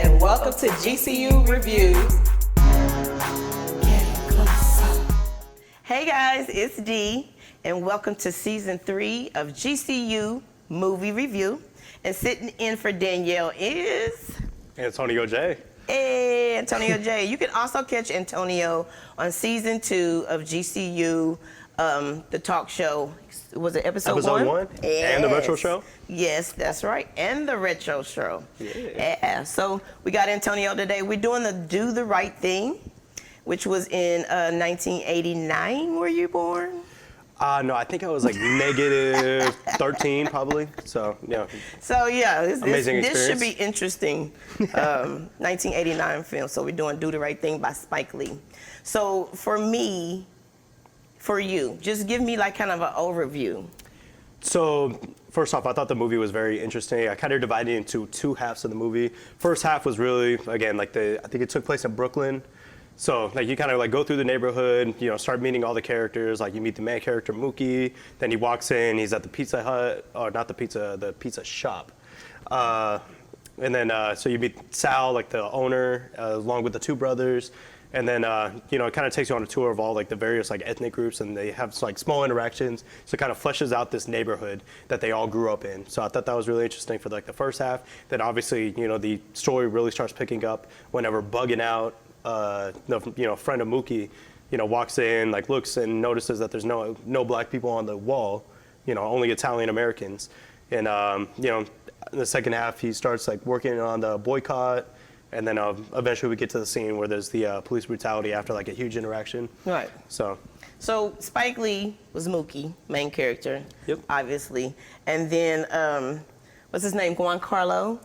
and welcome to GCU Reviews. Hey guys, it's Dee, and welcome to Season 3 of GCU Movie Review. And sitting in for Danielle is... Antonio J. Hey, Antonio J. You can also catch Antonio on Season 2 of GCU, the talk show. Was it episode 1? Yes. And the retro show? Yes, that's right. And the retro show. Yeah. So we got Antonio today. We're doing the Do the Right Thing, which was in 1989. Were you born? No, I think I was like negative 13 probably. So, yeah. So, yeah, this should be interesting. 1989 film. So we're doing Do the Right Thing by Spike Lee. So for me, for you, just give me like kind of an overview. So, first off, I thought the movie was very interesting. I kind of divided it into two halves of the movie. First half was really, again, I think it took place in Brooklyn. So, like, you kind of like go through the neighborhood, start meeting all the characters. Like, you meet the main character, Mookie. Then he walks in, he's at the Pizza Hut, or not the pizza shop. And then, so you meet Sal, like the owner, along with the two brothers. And then, it kind of takes you on a tour of all like the various like ethnic groups, and they have like small interactions. So it kind of fleshes out this neighborhood that they all grew up in. So I thought that was really interesting for like the first half. Then obviously, the story really starts picking up whenever Bugging Out, friend of Mookie, walks in, like looks and notices that there's no black people on the wall, only Italian Americans. And, in the second half, he starts like working on the boycott. And then eventually we get to the scene where there's the police brutality after like a huge interaction. Right. So Spike Lee was Mookie, main character, Yep. obviously. And then, what's his name? Giancarlo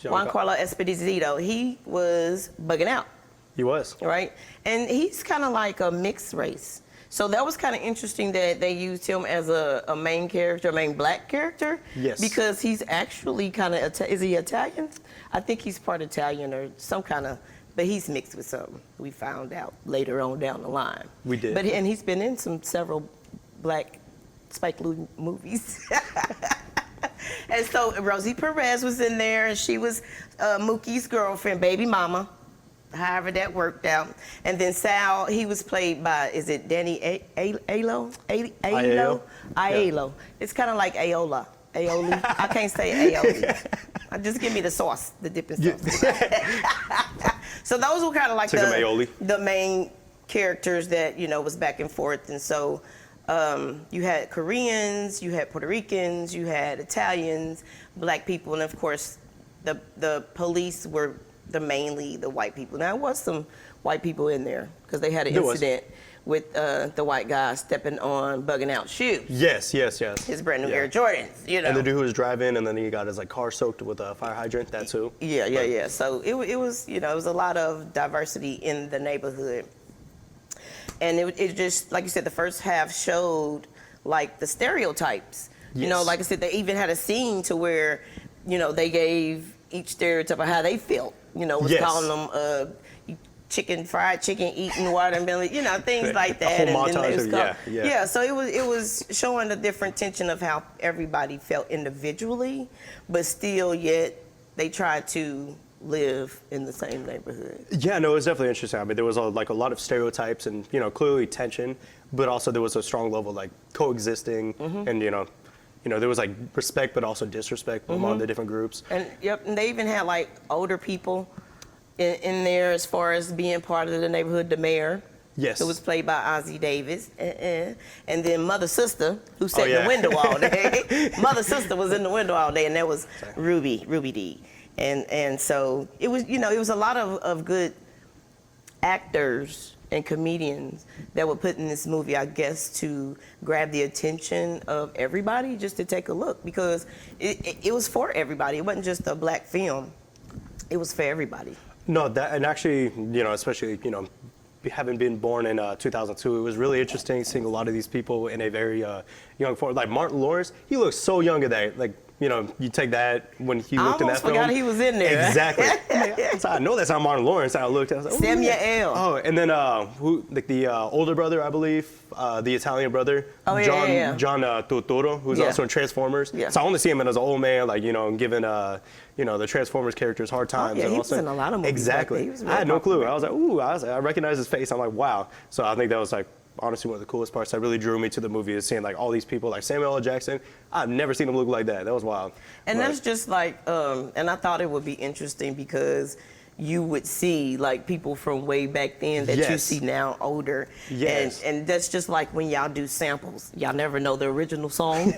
Esposito. He was Bugging Out. He was. Right? And he's kind of like a mixed race. So that was kind of interesting that they used him as a main character, a main black character. Yes. Because he's actually kind of, is he Italian? I think he's part Italian or some kind of, but he's mixed with something. We found out later on down the line. We did. And he's been in several black Spike Lee movies. And so Rosie Perez was in there, and she was Mookie's girlfriend, baby mama. However that worked out. And then Sal, he was played by, is it Danny Aiello? Aiello? Yeah. It's kind of like Aioli. I can't say aioli. Just give me the sauce, the dipping sauce. So those were kind of like the main characters that, was back and forth. And so you had Koreans, you had Puerto Ricans, you had Italians, black people, and of course the police were mainly the white people. Now, there was some white people in there because they had an incident with the white guy stepping on Bugging Out shoes. Yes. His brand new Air Jordans, And the dude who was driving, and then he got his like car soaked with a fire hydrant. That too. Yeah. So it was, it was a lot of diversity in the neighborhood, and it just, like you said, the first half showed like the stereotypes. Yes. Like I said, they even had a scene to where, they gave each stereotype of how they felt. Was calling them fried chicken eating watermelon, things like that. A whole montage yeah. So it was showing the different tension of how everybody felt individually, but still yet they tried to live in the same neighborhood. Yeah, no, it was definitely interesting. I mean, there was a lot of stereotypes and clearly tension, but also there was a strong level of like coexisting, and there was like respect, but also disrespect among the different groups. And they even had like older people in there as far as being part of the neighborhood. The mayor, yes, who was played by Ozzie Davis, and then Mother Sister, who sat in the window all day. Mother Sister was in the window all day, and that was Ruby Dee. And so it was, it was a lot of good actors and comedians that were put in this movie, I guess, to grab the attention of everybody, just to take a look, because it was for everybody. It wasn't just a black film. It was for everybody. No, and actually, especially, having been born in 2002, it was really interesting seeing a lot of these people in a very young form. Like Martin Lawrence, he looks so young in that. Like, you take that when he I looked in that almost forgot film. he was in there. Exactly. So I know that's not Martin Lawrence. I looked. I was like, Samuel. Oh, and then who? Like the older brother, I believe, the Italian brother, Oh, yeah, John yeah. John Turturro, who's Yeah. also in Transformers. Yeah. So I only see him as an old man, like giving the Transformers characters hard times. yeah, and he also, was in a lot of movies back Exactly. then. He was I real had no clue. popular. I was like, ooh, I recognize his face. I'm like, wow. So I think that was like honestly one of the coolest parts that really drew me to the movie is seeing like all these people like Samuel L. Jackson. I've never seen him look like that. That was wild. And But- that's just like, and I thought it would be interesting because you would see like people from way back then that you Yes. see now older. Yes. And that's just like when y'all do samples. Y'all never know the original song.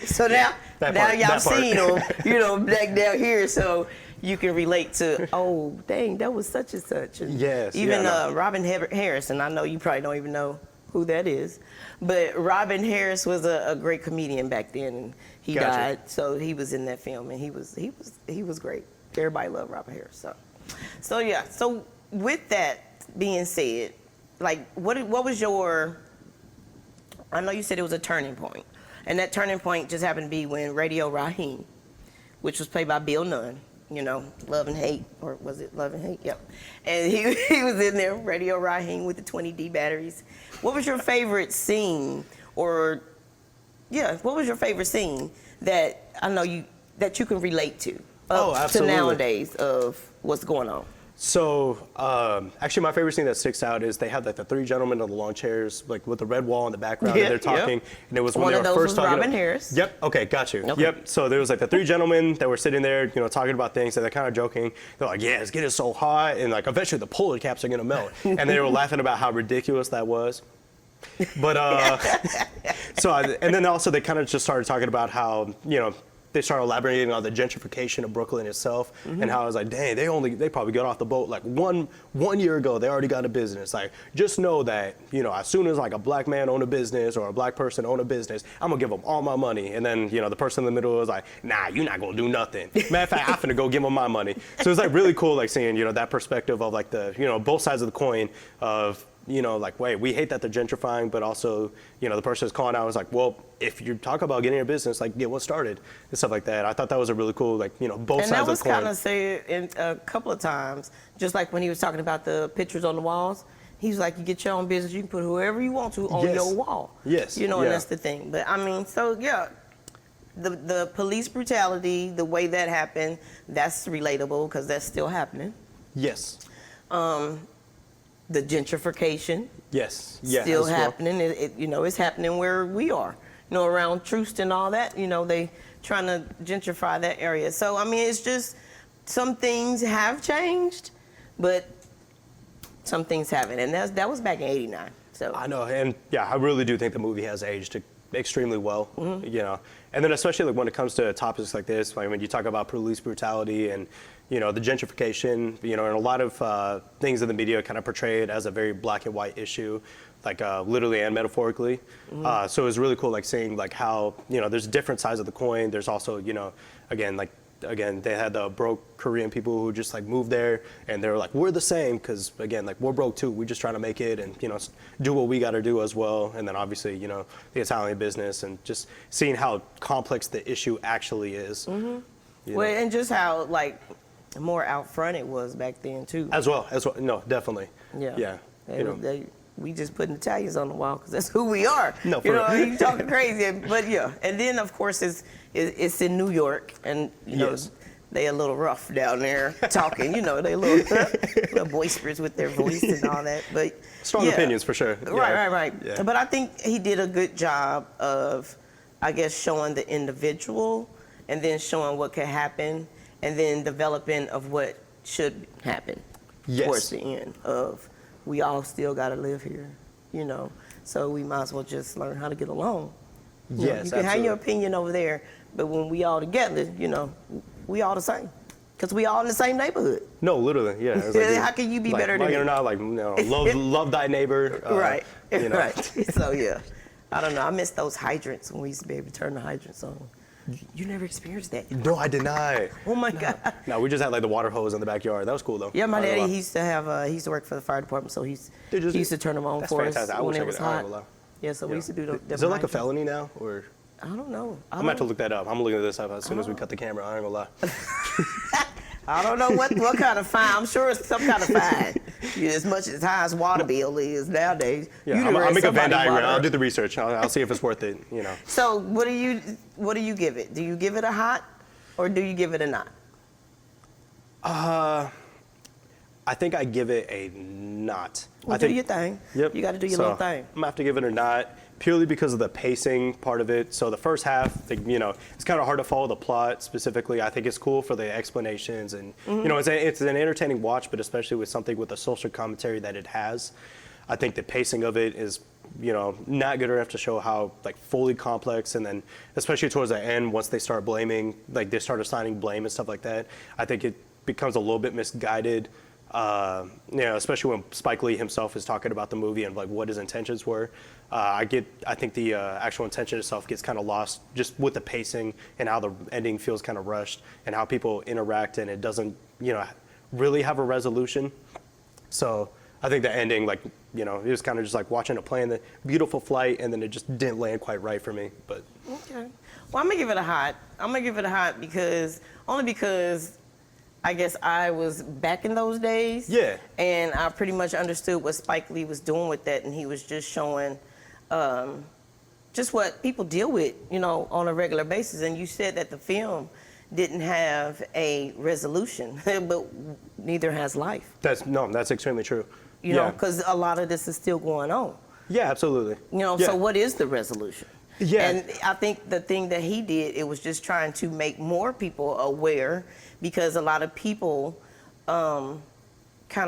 So now That now part, y'all that part. seen them, back down here. So you can relate to, oh, dang, that was such and such. And Yes, even yeah, no. Robin Harrison, I know you probably don't even know who that is, but Robin Harris was a great comedian back then, and he Gotcha. died. So he was in that film, and he was great. Everybody loved Robin Harris. So yeah. So with that being said, like what was your? I know you said it was a turning point, and that turning point just happened to be when Radio Raheem, which was played by Bill Nunn. Love and Hate, or was it Love and Hate? Yep. And he was in there, Radio Raheem with the 20D batteries. What was your favorite scene, what was your favorite scene that I know that you can relate to? Oh, To absolutely. nowadays of what's going on. So, actually, my favorite scene that sticks out is they had like the three gentlemen on the lawn chairs, like with the red wall in the background, Yeah, and they're talking. yeah. And it was when One they of were those first was talking. Robin Harris. Yep. Okay, got you. Okay. Yep. So there was like the three gentlemen that were sitting there, talking about things, and they're kind of joking. They're like, "Yeah, it's getting so hot, and like eventually the polar caps are gonna melt." And they were laughing about how ridiculous that was. But and then also they kind of just started talking about how they started elaborating on the gentrification of Brooklyn itself, and how I was like, dang, they probably got off the boat like one year ago. They already got a business. Like, just know that as soon as like a black man own a business or a black person own a business, I'm gonna give them all my money. And then the person in the middle was like, nah, you're not gonna do nothing. Matter of fact, I'm finna go give them my money. So it's like really cool, like seeing that perspective of like the both sides of the coin of. Like, wait, we hate that they're gentrifying, but also, the person is calling out was like, well, if you talk about getting a business, like, get one started and stuff like that. I thought that was a really cool, like, both And sides that of the was coin. kind of said in a couple of times, just like when he was talking about the pictures on the walls. He was like, you get your own business, you can put whoever you want to on Yes. your wall. Yes, And yeah. that's the thing. But I mean, so yeah, the police brutality, the way that happened, that's relatable because that's still happening. Yes. The gentrification, Yes. Yeah. still as well. happening. It's happening where we are. Around Troost and all that. They trying to gentrify that area. So I mean, it's just some things have changed, but some things haven't. And that was back in '89. So I know, and yeah, I really do think the movie has aged extremely well. And then especially like when it comes to topics like this, like when you talk about police brutality and the gentrification, and a lot of things in the media kind of portray it as a very black and white issue, like literally and metaphorically. So it was really cool, like seeing like how there's different sides of the coin. There's also again, they had the broke Korean people who just like moved there, and they were like, we're the same, because again, like we're broke too. We're just trying to make it and do what we got to do as well. And then obviously the Italian business, and just seeing how complex the issue actually is. well, and just how like more out front it was back then too. As well. No, definitely. Yeah. Yeah. We just putting Italians on the wall because that's who we are. No, for real. You talking crazy, but yeah. And then of course it's in New York, and Yes. they a little rough down there talking. They a little boisterous with their voice and all that. But Strong yeah. opinions for sure. Yeah. Right. Yeah. But I think he did a good job of, I guess, showing the individual, and then showing what could happen, and then developing of what should happen Yes. towards the end of, we all still got to live here, so we might as well just learn how to get along. Yes, You can have your absolutely. opinion over there, but when we all together, we all the same, because we all in the same neighborhood. No, literally, yeah. It's like, How can you be like, better than like me? it or not, like love thy neighbor. Right. Right. So yeah, I don't know. I miss those hydrants when we used to be able to turn the hydrants on. You never experienced that? No, I did not. Oh my God. No, we just had like the water hose in the backyard. That was cool though. Yeah, my Not gonna daddy, lie. he used to have, he used to work for the fire department, so he Dude, used to turn them on that's for fantastic. us I when wish I it was could- I hot. ain't gonna lie. Yeah, so we used to do them. Is it like a felony now, or? I don't know. I'm going to have to look that up. I'm looking this up as soon as we cut the camera. I ain't gonna lie. I don't know what kind of fine. I'm sure it's some kind of fine. As much as high as water bill is nowadays. Yeah, I'll make a Venn diagram. I'll do the research. I'll see if it's worth it. You know. So what do you give it? Do you give it a hot, or do you give it a not? I think I give it a not. Well, do your thing. Yep. You got to do your little thing. I'm gonna have to give it a not, purely because of the pacing part of it. So the first half, it's kind of hard to follow the plot specifically. I think it's cool for the explanations and, it's an entertaining watch, but especially with something with the social commentary that it has. I think the pacing of it is, not good enough to show how fully complex, and then especially towards the end, once they start blaming, they start assigning blame and stuff like that, I think it becomes a little bit misguided. Especially when Spike Lee himself is talking about the movie and what his intentions were. I think the actual intention itself gets kind of lost just with the pacing and how the ending feels kind of rushed and how people interact, and it doesn't, really have a resolution. So I think the ending, it was kind of just like watching a plane, the beautiful flight, and then it just didn't land quite right for me. But okay, well, I'm gonna give it a hot. Only because I guess I was back in those days. Yeah. And I pretty much understood what Spike Lee was doing with that, and he was just showing just what people deal with, on a regular basis. And you said that the film didn't have a resolution, but neither has life. That's extremely true. Because a lot of this is still going on. Yeah, absolutely. So what is the resolution? Yeah. And I think the thing that he did, it was just trying to make more people aware, because a lot of people kind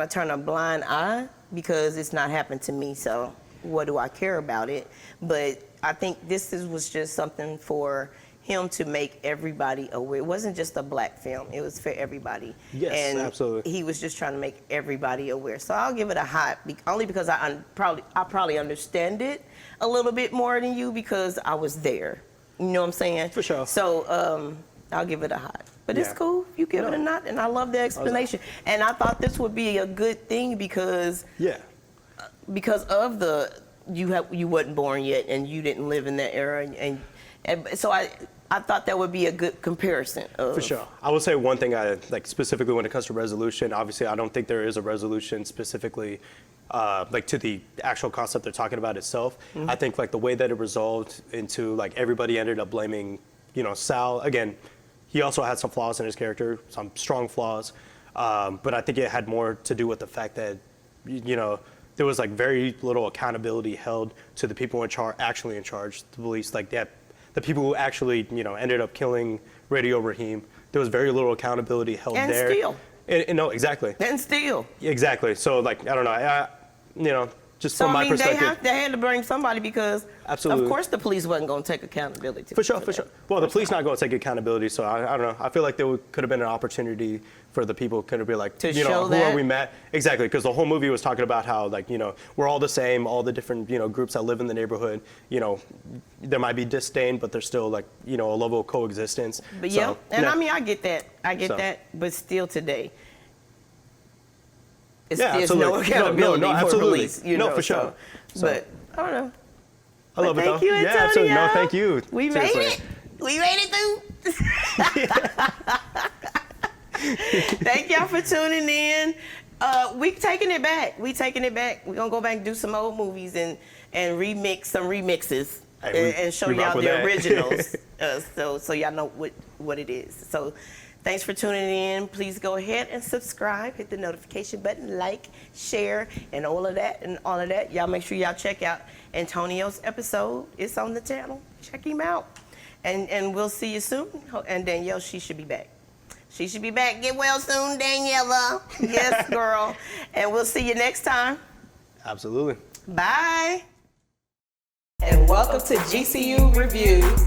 of turn a blind eye because it's not happened to me, so what do I care about it? But I think was just something for him to make everybody aware. It wasn't just a black film, it was for everybody. Yes, and absolutely. He was just trying to make everybody aware. So I'll give it a hot, only because I probably understand it a little bit more than you, because I was there. You know what I'm saying? For sure. So I'll give it a hot. But it's cool. You give it a not, and I love the explanation. And I thought this would be a good thing because of you wasn't born yet, and you didn't live in that era, and so I thought that would be a good comparison. For sure. I will say one thing, specifically when it comes to resolution, obviously I don't think there is a resolution specifically to the actual concept they're talking about itself. Mm-hmm. I think the way that it resolved into everybody ended up blaming, Sal. Again, he also had some flaws in his character, some strong flaws, but I think it had more to do with the fact that, there was very little accountability held to the people actually in charge, the police, the people who actually, ended up killing Radio Raheem. There was very little accountability held and there. Steele. No, exactly. And Steele. Exactly. So I don't know. Just from my perspective. They had to bring somebody, because absolutely, of course the police wasn't going to take accountability. For sure. Well, the police not going to take accountability, so I don't know. I feel like there could have been an opportunity for the people could have been to show who are we met? Exactly, because the whole movie was talking about how we're all the same, all the different groups that live in the neighborhood. There might be disdain, but there's still a level of coexistence. But I mean, I get that. that, but still today. There's no accountability for police. For sure. But I don't know. I love it though. Thank you, Antonio. Yeah, absolutely. No, thank you. We made it. We made it through. Thank y'all for tuning in. We taking it back. We're gonna go back and do some old movies and remix some remixes and show y'all the originals. So y'all know what it is. So thanks for tuning in. Please go ahead and subscribe. Hit the notification button, like, share, and all of that. Y'all make sure y'all check out Antonio's episode. It's on the channel. Check him out. And we'll see you soon. And Danielle, she should be back. Get well soon, Daniela. Yes, girl. And we'll see you next time. Absolutely. Bye. And welcome to GCU Reviews.